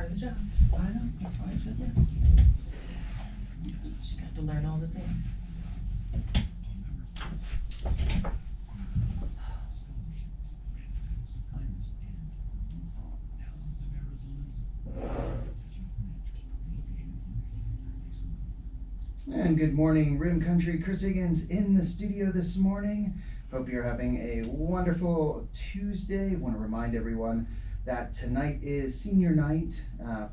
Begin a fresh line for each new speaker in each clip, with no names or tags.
part of the job.
I know, that's why I said yes.
Just have to learn all the things.
And good morning, Rim Country. Chris Higgins in the studio this morning. Hope you're having a wonderful Tuesday. Want to remind everyone that tonight is senior night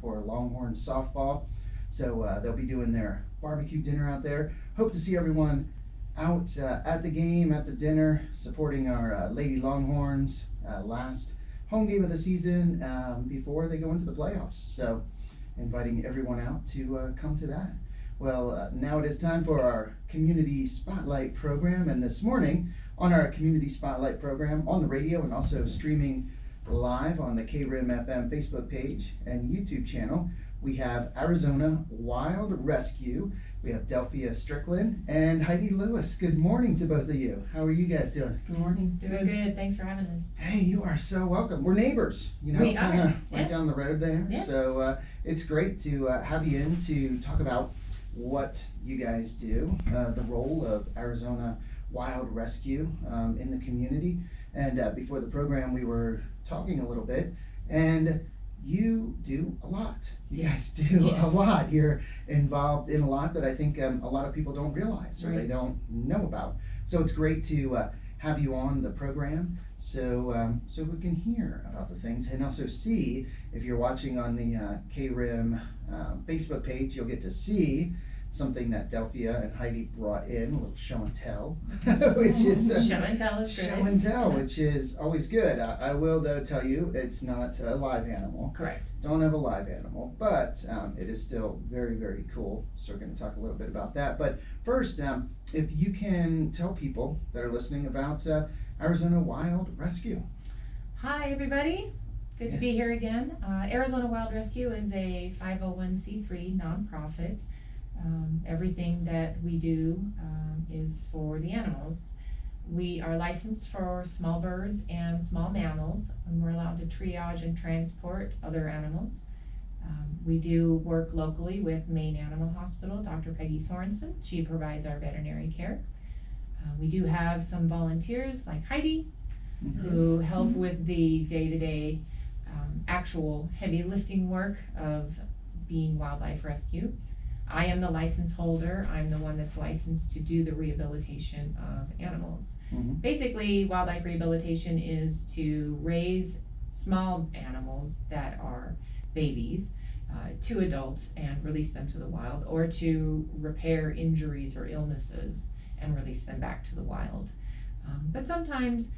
for Longhorn softball. So they'll be doing their barbecue dinner out there. Hope to see everyone out at the game, at the dinner, supporting our Lady Longhorns last home game of the season before they go into the playoffs. So inviting everyone out to come to that. Well, now it is time for our Community Spotlight program, and this morning on our Community Spotlight program on the radio and also streaming live on the KRIM FM Facebook page and YouTube channel, we have Arizona Wild Rescue. We have Delphia Strickland and Heidi Lewis. Good morning to both of you. How are you guys doing?
Good morning.
Doing good. Thanks for having us.
Hey, you are so welcome. We're neighbors, you know,
We are.
right
Yeah.
down the road there.
Yeah.
So it's great to have you in to talk about what you guys do, the role of Arizona Wild Rescue in the community. And before the program, we were talking a little bit, and you do a lot. You guys do a lot. You're involved in a lot that I think a lot of people don't realize or they don't know about. So it's great to have you on the program so we can hear about the things and also see, if you're watching on the KRIM Facebook page, you'll get to see something that Delphia and Heidi brought in, a little show and tell, which is
show and tell is
show and tell, which is always good. I will though tell you it's not a live animal.
Correct.
Don't have a live animal, but it is still very, very cool. So we're going to talk a little bit about that. But first, if you can tell people that are listening about Arizona Wild Rescue.
Hi, everybody. Good to be here again. Arizona Wild Rescue is a 501c3 nonprofit. Everything that we do is for the animals. We are licensed for small birds and small mammals, and we're allowed to triage and transport other animals. We do work locally with Maine Animal Hospital, Dr. Peggy Sorensen. She provides our veterinary care. We do have some volunteers like Heidi, who help with the day-to-day actual heavy lifting work of being wildlife rescue. I am the license holder. I'm the one that's licensed to do the rehabilitation of animals. Basically, wildlife rehabilitation is to raise small animals that are babies to adults and release them to the wild, or to repair injuries or illnesses and release them back to the wild. But sometimes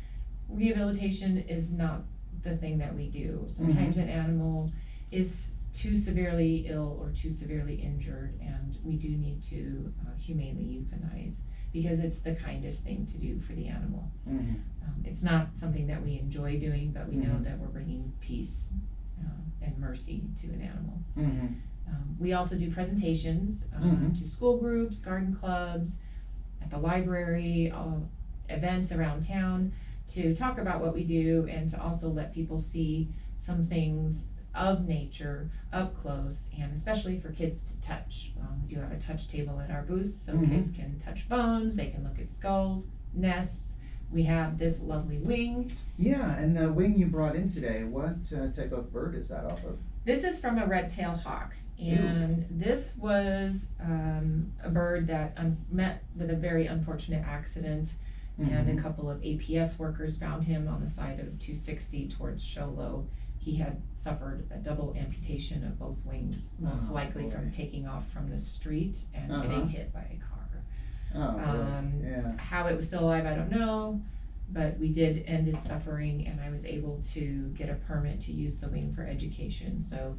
rehabilitation is not the thing that we do. Sometimes an animal is too severely ill or too severely injured, and we do need to humanely euthanize, because it's the kindest thing to do for the animal. It's not something that we enjoy doing, but we know that we're bringing peace and mercy to an animal. We also do presentations to school groups, garden clubs, at the library, events around town, to talk about what we do and to also let people see some things of nature up close, and especially for kids to touch. We do have a touch table at our booth, so kids can touch bones, they can look at skulls, nests. We have this lovely wing. Yeah, and the wing you brought in today, what type of bird is that off of? This is from a red-tailed hawk, and this was a bird that met with a very unfortunate accident, and a couple of APS workers found him on the side of 260 towards Show Low. He had suffered a double amputation of both wings, most likely from taking off from the street and getting hit by a car. How it was still alive, I don't know, but we did end his suffering, and I was able to get a permit to use the wing for education. So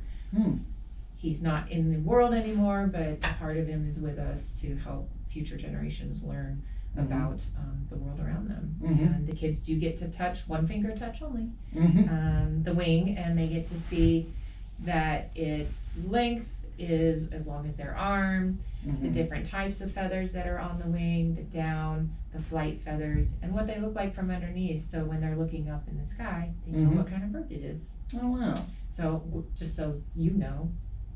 he's not in the world anymore, but part of him is with us to help future generations learn about the world around them. And the kids do get to touch, one finger touch only, the wing, and they get to see that its length is as long as their arm, the
Mhm.
different types of feathers that are on the wing, the down, the flight feathers, and what they look like from underneath. So when they're looking up in the sky, they know what kind of bird it is.
Oh, wow.
So just so you know,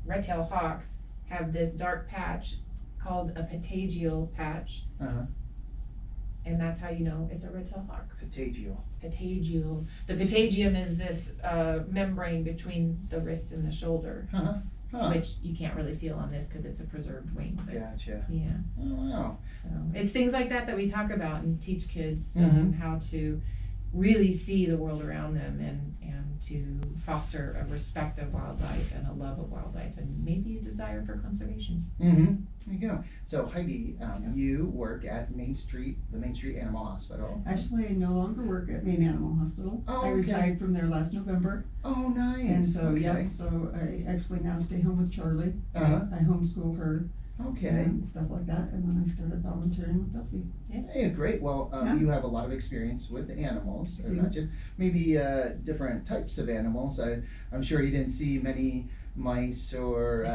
red-tailed hawks have this dark patch called a patagial patch.
Uh-huh.
And that's how you know it's a red-tailed hawk.
Patagial.
Patagial. The patagium is this membrane between the wrist and the shoulder,
Huh.
which you can't really feel on this because it's a preserved wing. But
Gotcha.
yeah,
Oh, wow.
so it's things like that we talk about and teach kids
Mhm.
how to really see the world around them and to foster a respect of wildlife and a love of wildlife and maybe a desire for conservation.
Mm-hmm. There you go. So Heidi, you work at the Main Street Animal Hospital.
Actually, I no longer work at Maine Animal Hospital.
Oh,
I
okay.
retired from there last November.
Oh, nice.
And so,
okay.
so I actually now stay home with Charlie.
Uh-huh.
I homeschool her
Okay.
and stuff like that. And then I started volunteering with Delphia.
Hey, great. Well,
Yeah.
you have a lot of experience with animals, I
Yeah.
imagine. Maybe different types of animals. I'm sure you didn't see many mice or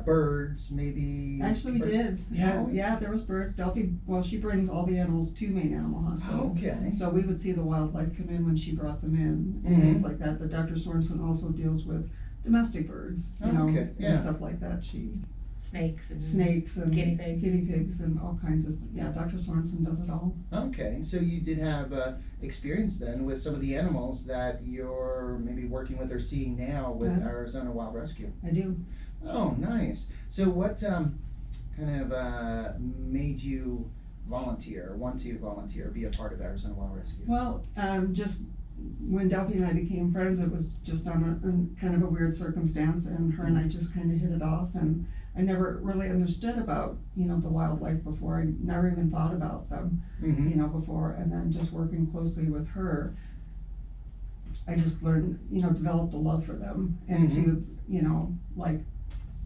birds, maybe.
Actually, we
birds?
did.
Yeah.
Yeah, there was birds. Delphia, well, she brings all the animals to Maine Animal Hospital.
Okay.
So we would see the wildlife come in when she brought them in and
Mhm.
things like that. But Dr. Sorensen also deals with domestic birds, you
Oh,
know,
okay. Yeah.
and stuff like that.
Snakes and
Snakes and
Guinea pigs.
and all kinds of, yeah, Dr. Sorensen does it all.
Okay, so you did have experience then with some of the animals that you're maybe working with or seeing now with
Yeah.
Arizona Wild Rescue.
I do.
Oh, nice. So what kind of made you want to volunteer, be a part of Arizona Wild Rescue?
Well, just when Delphia and I became friends, it was just on a kind of a weird circumstance, and her and I just kind of hit it off, and I never really understood about, you know, the wildlife before. I never even thought about them,
Mm-hmm.
you know, before, and then just working closely with her, I just learned, you know, developed a love for them, and to, you know, like,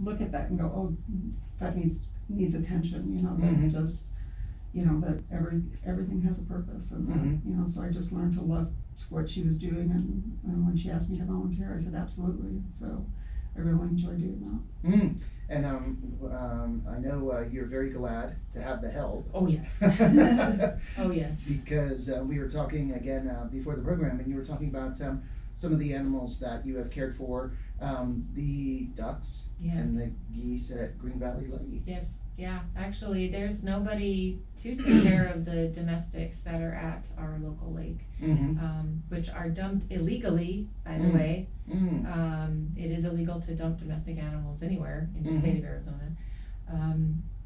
look at that and go, oh, that needs attention, you know, that
Mhm.
just, you know, that everything has a purpose, and
Mhm.
you know, so I just learned to love what she was doing, and when she asked me to volunteer, I said absolutely. So I really enjoy doing that.
Mm. And I know you're very glad to have the help.
oh yes. Oh yes.
Because we were talking again before the program, and you were talking about some of the animals that you have cared for, the ducks
Yeah.
and the geese at Green Valley Lake.
Yes, yeah, actually, there's nobody to take care of the domestics that are at our local lake,
Mm-hmm.
which are dumped illegally, by the
Mm.
way.
Mm.
It is illegal to dump domestic animals anywhere in the state of Arizona.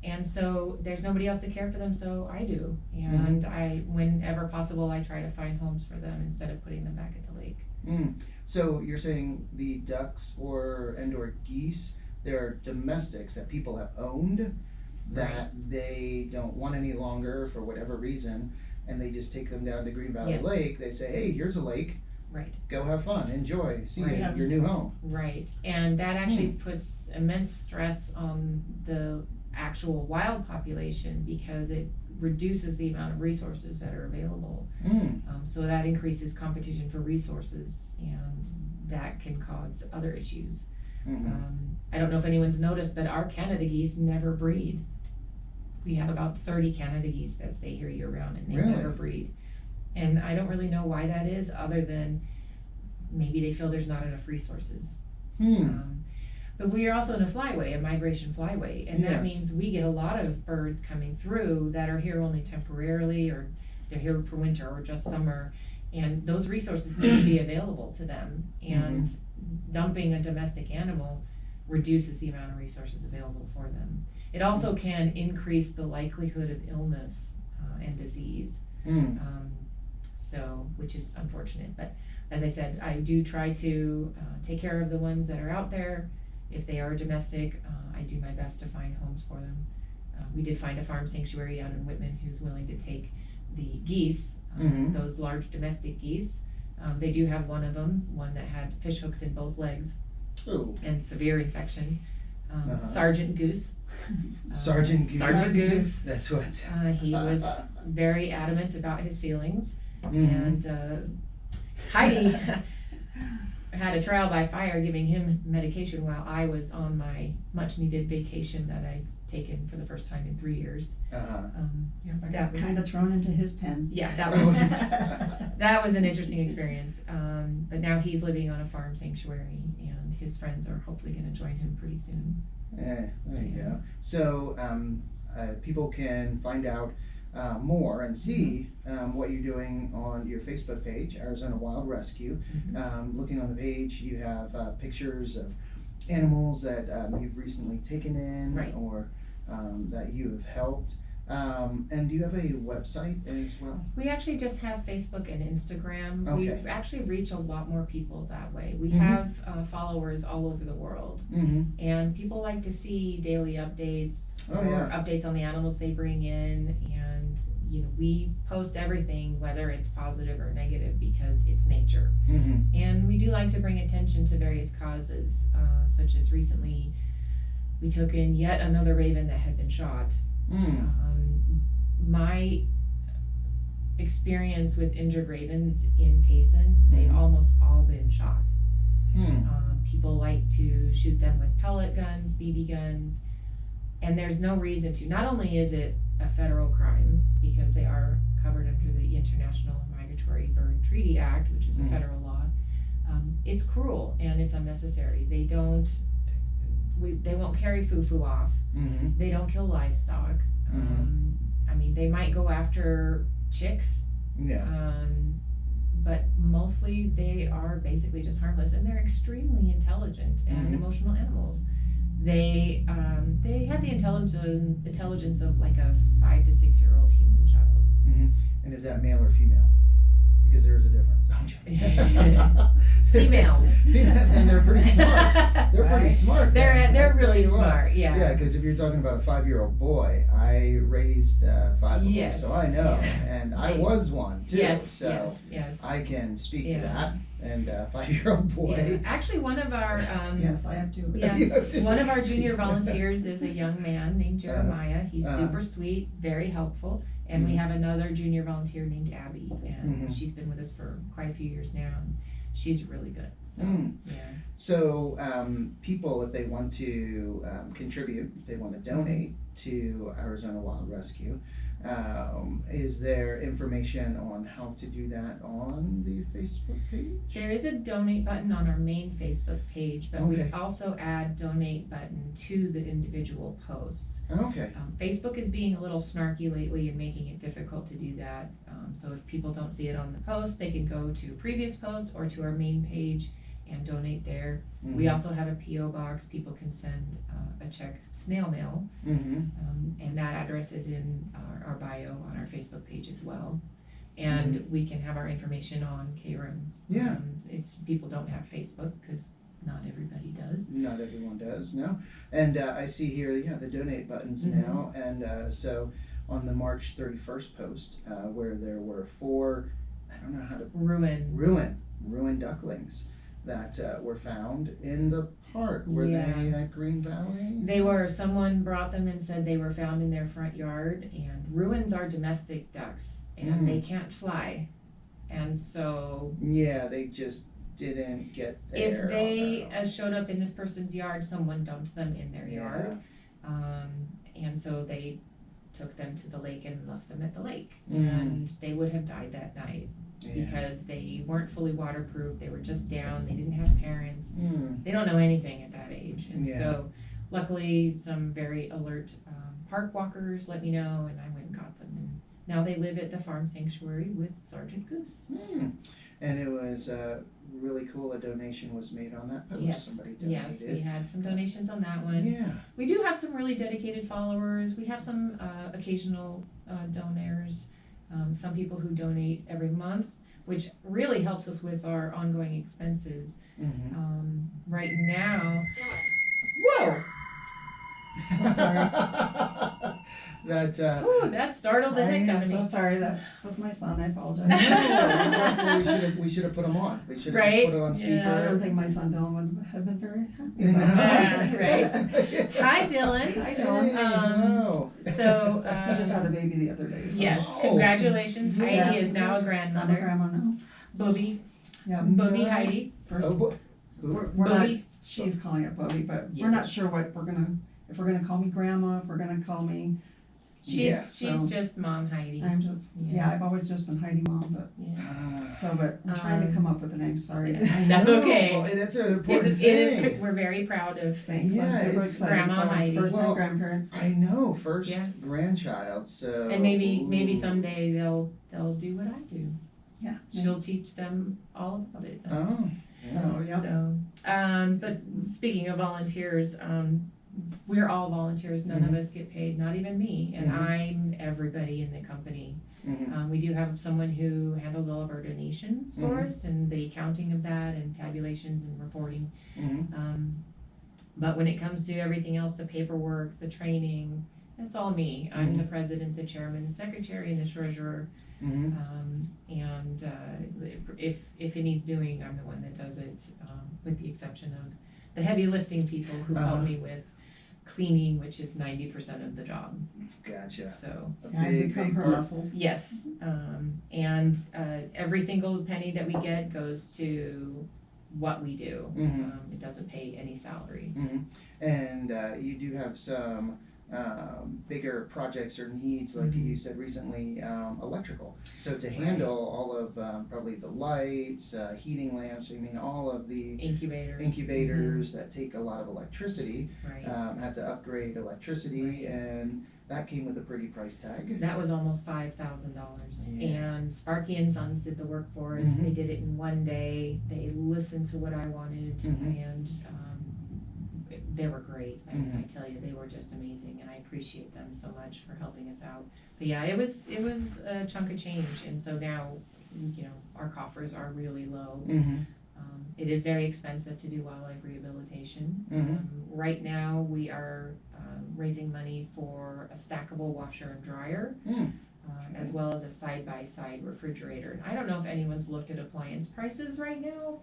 And so there's nobody else to care for them, so I do. And whenever possible, I try to find homes for them instead of putting them back at the lake.
Mm. So you're saying the ducks or geese, they're domestics that people have owned that they don't want any longer for whatever reason, and they just take them down to Green Valley
Yes.
Lake. They say, hey, here's a lake.
Right.
Go have fun, enjoy, see you
Right.
at your new home.
Right, and that actually puts immense stress on the actual wild population because it reduces the amount of resources that are available.
Mm.
So that increases competition for resources, and that can cause other issues.
Mm-hmm.
I don't know if anyone's noticed, but our Canada geese never breed. We have about 30 Canada geese that stay here year round, and they
Really?
never breed. And I don't really know why that is, other than maybe they feel there's not enough resources. But we are also in a flyway, a migration flyway, and that
Yes.
means we get a lot of birds coming through that are here only temporarily, or they're here for winter or just summer, and those resources need to be available to them, and dumping a domestic animal reduces the amount of resources available for them. It also can increase the likelihood of illness and disease.
Mm.
So, which is unfortunate, but as I said, I do try to take care of the ones that are out there. If they are domestic, I do my best to find homes for them. We did find a farm sanctuary out in Whitman who's willing to take the geese, those large domestic geese. They do have one of them, one that had fish hooks in both legs
Ooh.
and severe infection. Sergeant Goose.
Sergeant Goose.
Sergeant Goose.
That's what.
He was very adamant about his feelings.
Mhm.
And Heidi, had a trial by fire giving him medication while I was on my much needed vacation that I've taken for the first time in 3 years.
Yeah, I
That
got
was-
kind of thrown into his pen.
Yeah, that was that was an interesting experience. But now he's living on a farm sanctuary, and his friends are hopefully going to join him pretty soon.
Yeah, there you go. So people can find out more and see what you're doing on your Facebook page, Arizona Wild Rescue. Looking on the page, you have pictures of animals that you've recently taken in,
Right.
or that you have helped. And do you have a website as well?
We actually just have Facebook and Instagram.
Okay.
We actually reach a lot more people that way. We
Mhm.
have followers all over the world,
Mm-hmm.
and people like to see daily updates
Oh,
or
yeah.
updates on the animals they bring in. And we post everything, whether it's positive or negative, because it's nature.
Mm-hmm.
And we do like to bring attention to various causes, such as recently we took in yet another raven that had been shot.
Mm.
My experience with injured ravens in Payson, they've almost all been shot.
Mm.
People like to shoot them with pellet guns, BB guns, and there's no reason to. Not only is it a federal crime, because they are covered under the International Migratory Bird Treaty Act, which is a
Mhm.
federal law, it's cruel and it's unnecessary. They won't carry foo-foo off.
Mm-hmm.
They don't kill livestock. I mean, they might go after chicks,
Yeah.
but mostly they are basically just harmless, and they're extremely intelligent and
Mhm.
emotional animals. They have the intelligence of like a 5 to 6 year old human child.
And is that male or female? Because there's a difference.
Female.
And they're pretty smart. They're pretty
Right.
smart.
They're
I tell
really
you what.
smart. Yeah.
Yeah, because if you're talking about a 5-year-old boy, I raised 5 of them,
Yes.
so I know,
Yeah.
and I was one too.
Yes.
So
Yes.
I can speak to
Yeah.
that. And 5-year-old
Yeah.
boy.
Actually, one of our
Yes, I have to.
Yeah.
You have to-
one of our junior volunteers is a young man named Jeremiah. He's super sweet, very helpful. And we
Mhm.
have another junior volunteer named Abby, and
Mhm.
she's been with us for quite a few years now, and she's really good. So,
Mm.
yeah.
So people, if they want to contribute, if they want to donate to Arizona Wild Rescue, is there information on how to do that on the Facebook page?
There is a donate button on our main Facebook page, but we
Okay.
also add donate button to the individual posts.
Okay.
Facebook is being a little snarky lately and making it difficult to do that. So if people don't see it on the post, they can go to previous posts or to our main page and donate there.
Mm-hmm.
We also have a P.O. box. People can send a check snail mail,
Mm-hmm.
and that address is in our bio on our Facebook page as well. And we can have our information on KRIM.
Yeah.
If people don't have Facebook, because not everybody does.
Not everyone does, no. And I see here, the donate buttons
Mhm.
now. And so on the March 31st post, where there were 4, I don't know how to, ruined ducklings that were found in the park. Were
Yeah.
they at Green Valley?
Someone brought them and said they were found in their front yard, and ruins are domestic ducks, and they can't fly. And so
Yeah, they just didn't get there.
if they
on their own.
showed up in this person's yard, someone dumped them in their
Yeah.
yard. And so they took them to the lake and left them at the lake.
Mm.
And they would have died that night
Yeah.
because they weren't fully waterproof. They were just down. They didn't have parents.
Mm.
They don't know anything at that age. And
Yeah.
so luckily some very alert park walkers let me know, and I went and got them. And now they live at the farm sanctuary with Sergeant Goose.
Mm. And it was really cool. A donation was made on that post.
Yes,
Somebody donated.
yes, we had some donations on that one.
Yeah.
We do have some really dedicated followers. We have some occasional donors, some people who donate every month, which really helps us with our ongoing expenses.
Mm-hmm.
Right now, whoa,
So sorry.
that startled the heck
I
out
am
of me.
so sorry. That was my son. I apologize.
we should have put them on. We should have
Right?
just put it on speaker.
I don't think my son Dylan would have been very happy
No.
about that.
Right. Hi, Dylan.
Hi, Dylan.
Hello.
So,
He just had a baby the other day. So
yes,
Oh.
congratulations.
Yeah.
Heidi is now a
I'm a
grandmother.
grandma now.
Booby,
Yeah.
Booby
Nice.
Heidi.
first,
Oh,
we're not,
Bobby?
she's calling it Bobby, but
Yeah.
we're not sure what if we're gonna call me grandma, if we're gonna call me,
She's
so-
just Mom Heidi.
I'm just, yeah, I've always just been Heidi Mom, but, but I'm trying to come up with a name, sorry.
Yeah. That's okay.
Well, that's an important
It
thing.
is, we're very proud of.
Thanks, I'm
Yeah,
super
it's
excited,
Grandma
so
Heidi.
first time
Well,
grandparents.
I know, first
Yeah.
grandchild, so.
And maybe
ooh.
someday they'll do what I do.
Yeah.
She'll teach them all about it.
Oh,
So, yeah,
So, but speaking of volunteers, we're all volunteers. None of us get paid, not even me, and
Mhm.
I'm everybody in the company.
Mhm.
We do have someone who handles all of our donations for
Mhm.
us and the accounting of that and tabulations and reporting.
Mhm.
But when it comes to everything else, the paperwork, the training, that's all me. I'm the president, the chairman, the secretary, and the treasurer.
Mhm.
And if it needs doing, I'm the one that does it, with the exception of the heavy lifting people who help me with cleaning, which is 90% of the job.
Gotcha.
So,
A
I've
big,
become
big
her
part.
muscles.
yes, and every single penny that we get goes to what we do.
Mhm.
It doesn't pay any salary.
Mhm. And you do have some bigger projects or needs, like you said recently, electrical. So to handle all of probably the lights, heating lamps, I mean, all of the
Incubators.
that take a lot of electricity,
Right.
had to upgrade electricity, and that came with a pretty price tag.
That was almost $5,000.
Yeah.
And Sparky and Sons did the work for us.
Mhm.
They did it in one day. They listened to what I wanted,
Mhm.
and they were great. I
Mhm.
tell you, they were just amazing, and I appreciate them so much for helping us out. But yeah, it was a chunk of change, and so now, our coffers are really low.
Mm-hmm.
It is very expensive to do wildlife rehabilitation.
Mhm.
Right now, we are raising money for a stackable washer and dryer, as well as a side-by-side refrigerator. And I don't know if anyone's looked at appliance prices right now.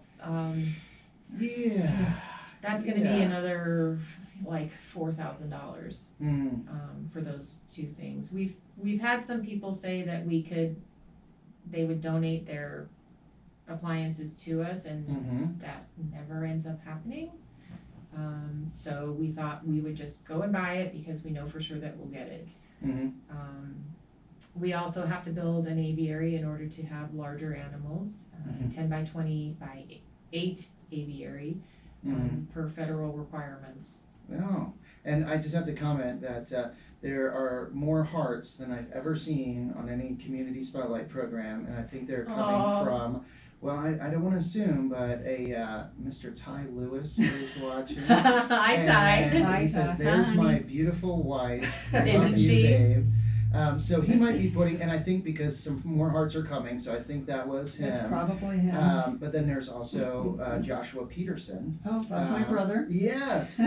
Yeah.
That's gonna be another like $4,000
Mm.
for those two things. We've had some people say that they would donate their appliances to us, and
Mhm.
that never ends up happening. So we thought we would just go and buy it because we know for sure that we'll get it.
Mhm.
We also have to build an aviary in order to have larger animals, 10 by 20 by 8 aviary per federal requirements.
No, and I just have to comment that there are more hearts than I've ever seen on any community spotlight program, and I think they're coming from. Well, I don't want to assume, but a Mr. Ty Lewis is watching.
Hi, Ty.
And
Hi,
he says,
Ty.
"There's
Hi.
my beautiful wife. I
Isn't
love
she?"
you, babe." So he might be putting, and I think because some more hearts are coming, so I think that was him.
It's probably him.
But then there's also Joshua Peterson.
Oh, that's my brother.
Yes,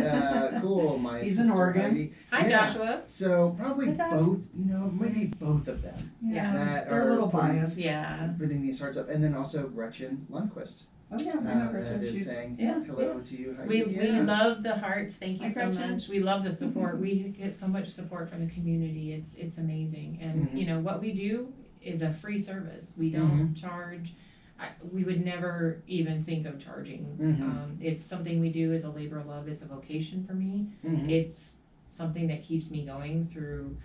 cool. My
He's in
sister
Oregon.
Heidi.
Hi,
Yeah.
Joshua.
So probably
Hi, Josh.
both, maybe both of them
Yeah.
that
They're
are
a little
putting-
biased.
Yeah.
putting these hearts up, and then also Gretchen Lundquist.
Oh, yeah, I know
That
Gretchen.
is
She's,
saying
yeah,
hello to you. Heidi.
We
Yes.
love the hearts. Thank you
Hi,
so
Gretchen.
much. We love the support. We get so much support from the community. It's amazing. And
Mhm.
what we do is a free service. We don't charge. We would never even think of charging.
Mhm.
It's something we do as a labor of love. It's a vocation for me.
Mhm.
It's something that keeps me going through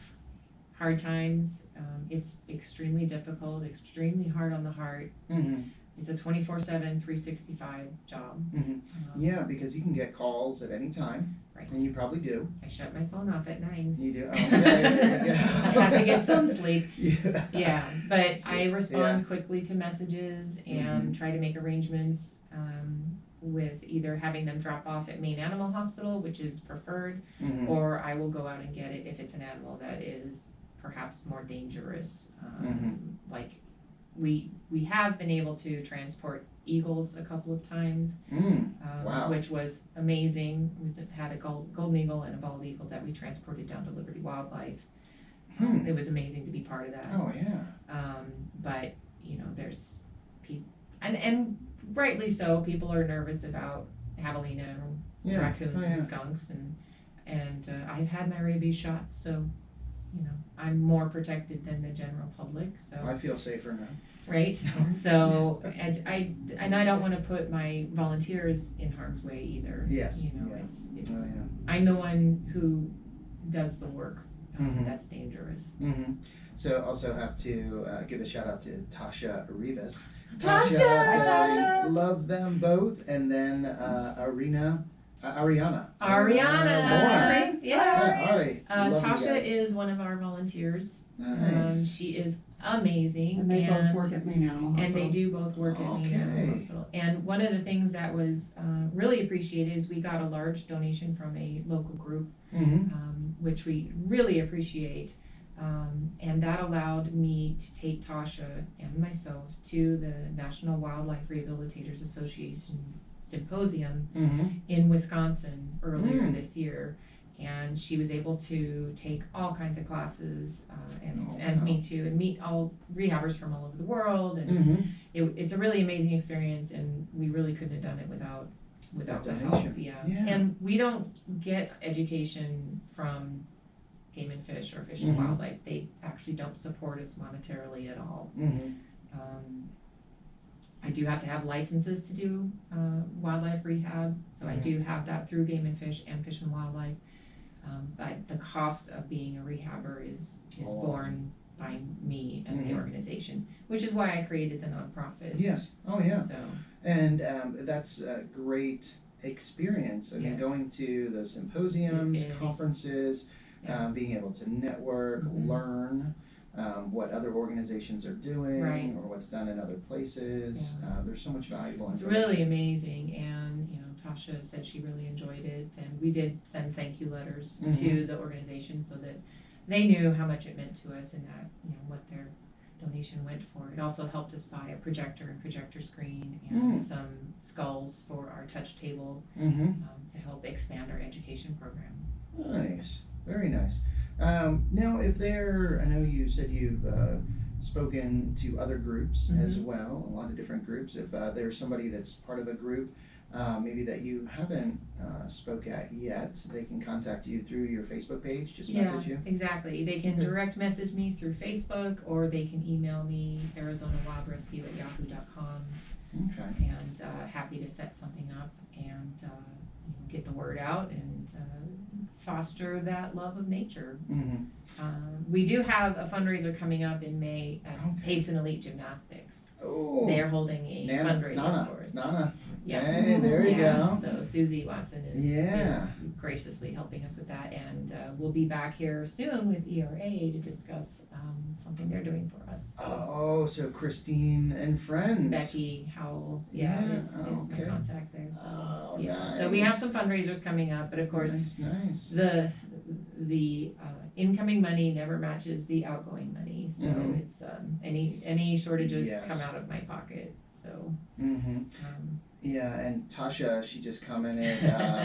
hard times. It's extremely difficult, extremely hard on the heart.
Mhm.
It's a 24/7, 365 job.
Mhm. Yeah, because you can get calls at any time,
Right.
and you probably do.
I shut my phone off at 9.
You do. Oh, yeah, there you go.
I have to get some sleep.
Yeah.
Yeah, but
So,
I respond quickly to messages and
Mhm.
try to make arrangements with either having them drop off at Maine Animal Hospital, which is preferred,
Mhm.
or I will go out and get it if it's an animal that is perhaps more dangerous. Like we have been able to transport eagles a couple of times,
Wow.
which was amazing. We had a golden eagle and a bald eagle that we transported down to Liberty Wildlife. It was amazing to be part of that.
Oh yeah.
But there's and rightly so, people are nervous about javelina and
Yeah.
raccoons
Oh,
and
yeah.
skunks, and I've had my rabies shot, so you know, I'm more protected than the general public, so.
I feel safer now.
Right, so, I don't wanna put my volunteers in harm's way either.
Yes,
You know,
yeah.
it's,
Oh, yeah.
I'm the one who does the work,
Mhm.
that's dangerous.
Mm-hmm. So also have to give a shout out to Tasha Rivas.
Tasha!
said,
Hi, Tasha!
Love them both, and then Ariana.
Ariana,
Lauren.
Ari, yeah.
Yeah, Ari. Love you
Tasha
guys.
is one of our volunteers.
Nice.
She is amazing.
And they both work at Maine Animal Hospital.
And they do both work at Maine Animal
Okay.
Hospital. And one of the things that was really appreciated is we got a large donation from a local group,
Mm-hmm.
which we really appreciate. And that allowed me to take Tasha and myself to the National Wildlife Rehabilitators Association Symposium
Mm-hmm.
in Wisconsin earlier
Mm.
this year. And she was able to take all kinds of classes and
wow.
me too, and meet all rehabbers from all over the world. And
Mm-hmm.
it's a really amazing experience, and we really couldn't have done it without the help.
donation.
Yeah.
Yeah.
And we don't get education from Game and Fish or Fish and
Mhm.
Wildlife. They actually don't support us monetarily at all.
Mm-hmm.
I do have to have licenses to do wildlife rehab, so I do have that through Game and Fish and Wildlife. But the cost of being a rehabber is
Oh.
borne by me and the
Mhm.
organization, which is why I created the nonprofit.
Yes. Oh, yeah.
So,
And that's a great experience. I mean,
Yes.
going to the symposiums,
It is.
conferences,
Yeah.
being able to network,
Mhm.
learn what other organizations are doing
Right.
or what's done in other places.
Yeah.
There's so much valuable
it's
information.
really amazing, and you know, Tasha said she really enjoyed it, and we did send thank you letters to
Mhm.
the organization so that they knew how much it meant to us and that, you know, what their donation went for. It also helped us buy a projector and projector screen and
Mm.
some skulls for our touch table
Mm-hmm.
to help expand our education program.
Nice. Very nice. Now, I know you said you've spoken to other groups as well, a lot of different groups. If there's somebody that's part of a group, maybe that you haven't spoke at yet, they can contact you through your Facebook page, just message you.
Exactly. They can
Okay.
direct message me through Facebook, or they can email me arizonawildrescue@yahoo.com,
Okay.
and happy to set something up and you know, get the word out and foster that love of nature.
Mm-hmm.
We do have a fundraiser coming up in May at
Okay.
Payson Elite Gymnastics.
Oh.
They are holding a fundraiser
Nana.
for us.
Nana.
Yeah.
Hey, there you
Yeah,
go.
so Susie Watson
Yeah.
is graciously helping us with that, and we'll be back here soon with ERA to discuss something they're doing for us.
Oh, so Christine and friends.
Becky Howell,
Yeah,
is my
okay.
contact there. So,
Oh,
yeah.
nice.
So we have some fundraisers coming up, but of course
Nice.
the incoming money never matches the outgoing money. So
Mhm.
it's any shortages
Yes.
come out of my pocket. So
Mm-hmm. Yeah, and Tasha, she just commented,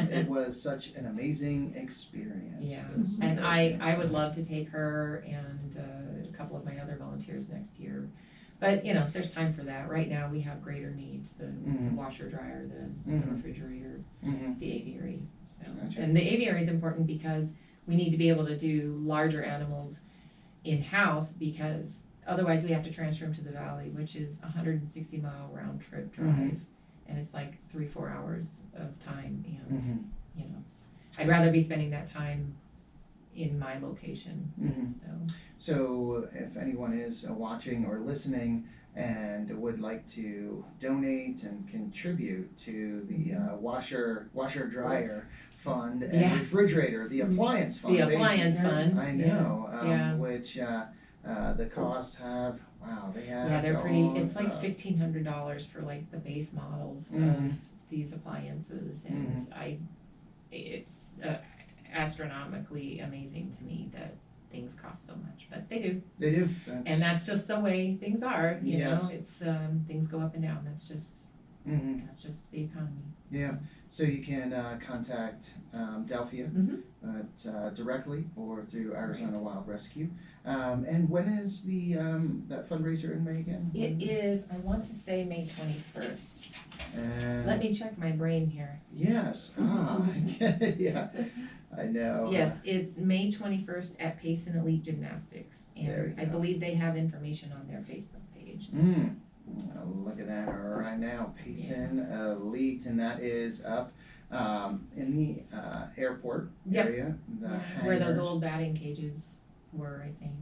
it was such an amazing experience.
yeah,
this
and
symposium,
I would
so-
love to take her and a couple of my other volunteers next year. But you know, there's time for that. Right now we have greater needs: the
Mhm.
washer, dryer, the
Mhm.
refrigerator,
Mhm.
the aviary. So,
Gotcha.
and the aviary is important because we need to be able to do larger animals in-house, because otherwise we have to transfer them to the valley, which is a 160-mile round trip drive.
Mhm.
And it's like 3-4 hours of time, and
Mhm.
you know, I'd rather be spending that time in my location.
Mhm.
So
So if anyone is watching or listening and would like to donate and contribute to the washer dryer fund and
Yeah.
refrigerator, the appliance fund.
the appliance
Yeah.
fund.
I know,
Yeah.
which the costs have, they have.
Yeah, they're pretty.
gone
It's like
up.
$1,500 for like the base models
Mhm.
of these appliances, and it's astronomically amazing to me that things cost so much, but they do.
They do.
And that's just the way things are, you
Yes.
know, it's, things go up and down, that's just the economy.
Yeah, so you can contact Delphia directly or through Arizona Wild Rescue. And when is the that fundraiser in May again?
It is, I want to say May 21st.
And
Let me check my brain here.
Yes. Yeah. I know.
Yes, it's May 21st at Payson Elite Gymnastics,
There
and
we
I
go.
believe they have information on their Facebook page.
I'll look at that right now. Payson Elite, and that is up in the airport
Yep.
area. The
Where those
hangars.
old batting cages were, I think.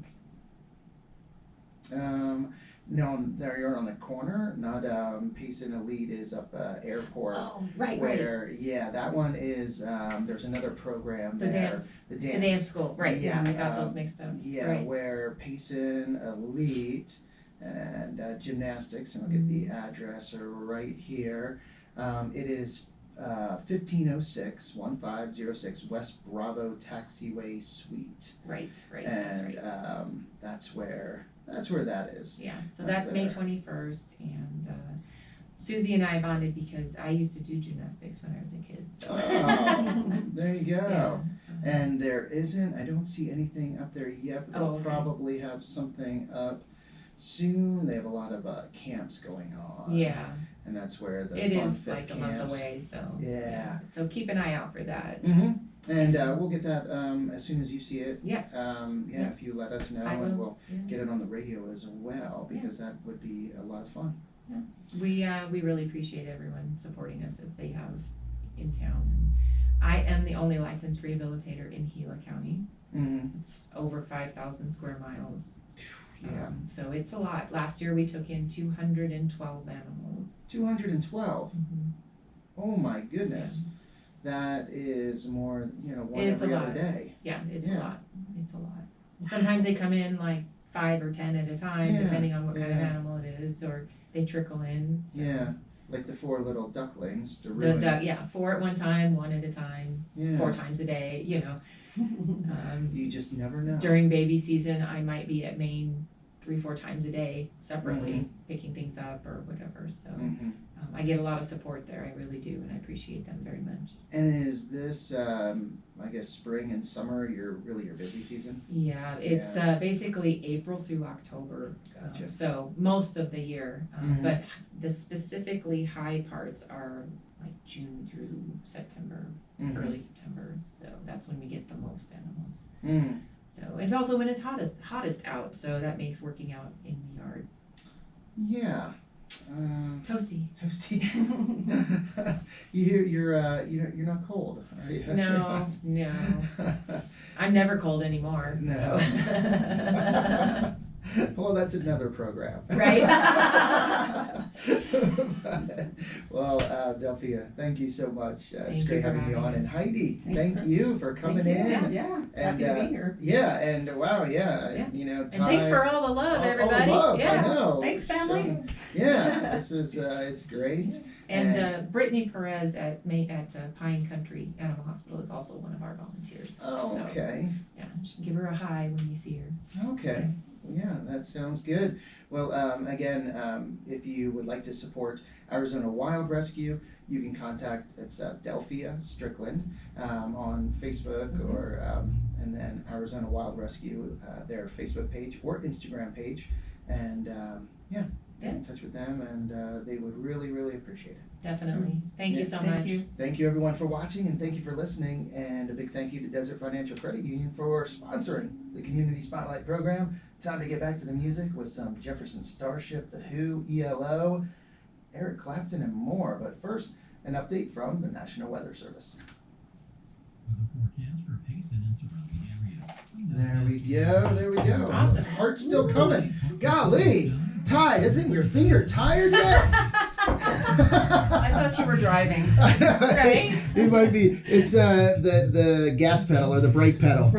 No, there you're on the corner. Not Payson Elite is up airport.
Oh, right.
Where yeah, that one is. There's another program
The
there.
dance.
The
The
dance.
dance school, right, yeah, I got those
Um,
mixed up.
Yeah,
Right.
where Payson Elite and gymnastics, and I'll get the address right here. It is 1506 West Bravo Taxiway Suite,
Right, that's
and
right.
that's where that is.
Yeah, so
up
that's May
there.
21st, and Susie and I bonded because I used to do gymnastics when I was a kid, so.
Oh, there you go.
Yeah.
And there isn't, I don't see anything up there yet, but they'll
Oh, okay.
probably have something up soon. They have a lot of camps going on.
Yeah,
And that's where the
it
Fun
is
Fit
like a
camps.
month away, so.
Yeah.
So keep an eye out for that.
And we'll get that as soon as you see it.
Yeah.
Yeah, if you let us know,
I
and
will,
we'll
yeah.
get it on the radio as well, because that would be a lot of fun.
We really appreciate everyone supporting us as they have in town. And I am the only licensed rehabilitator in Gila County. It's over 5,000 square miles.
Yeah.
So it's a lot. Last year we took in 212 animals.
212.
Mhm.
Oh my goodness. That is more, one
It's a
every
lot.
other day.
Yeah, it's
Yeah.
a lot. It's a lot. Sometimes they come in like 5 or 10 at a time,
Yeah,
depending on what kind of
yeah.
animal it is, or they trickle in. So.
Yeah. Like the 4 little ducklings. The
Yeah, 4 at one time, 1 at a time,
Yeah.
4 times a day,
You just never know.
During baby season, I might be at Maine 3-4 times a day separately,
Mhm.
picking things up or whatever. So
Mhm.
I get a lot of support there. I really do, and I appreciate them very much.
And is this, I guess, spring and summer your busy season?
Yeah, it's basically April through October.
Gotcha.
So most of the year,
Mhm.
but the specifically high parts are like June through September,
Mhm.
early September. So that's when we get the most animals.
Mm.
So it's also when it's hottest out, so that makes working out in the yard
Yeah.
toasty.
Toasty. You're not cold, are you?
No. I'm never cold anymore.
No.
So.
Well, that's another program.
Right.
Well, Delphia, thank you so much. It's
Thank
great
you for
having you on.
having
And
us.
Heidi,
Thanks,
thank
Chris.
you for coming
Thank you.
in.
Yeah,
And,
happy to be here.
Yeah, and wow, yeah.
And
Ty,
thanks for all the love,
all the
everybody.
love,
Yeah.
I know.
Thanks, family.
Yeah, this is it's great.
And Brittany Perez at Pine Country Animal Hospital is also one of our volunteers.
Oh,
So,
okay.
yeah, just give her a hi when you see her.
Okay. Yeah, that sounds good. Well, again, if you would like to support Arizona Wild Rescue, you can contact, it's Delphia Strickland on Facebook, or and then Arizona Wild Rescue, their Facebook page or Instagram page, and get in touch with them, and they would really, really appreciate it.
Definitely. Thank you so much.
Thank you.
Thank you everyone for watching, and thank you for listening, and a big thank you to Desert Financial Credit Union for sponsoring the Community Spotlight program. Time to get back to the music with some Jefferson Starship, The Who, ELO, Eric Clapton, and more. But first, an update from the National Weather Service.
Weather forecast for Payson and surrounding areas.
There we go.
Awesome.
Heart's still coming. Golly, Ty, isn't your finger tired yet?
I thought you were driving.
Right?
It might be. It's the gas pedal or the brake pedal.
Right.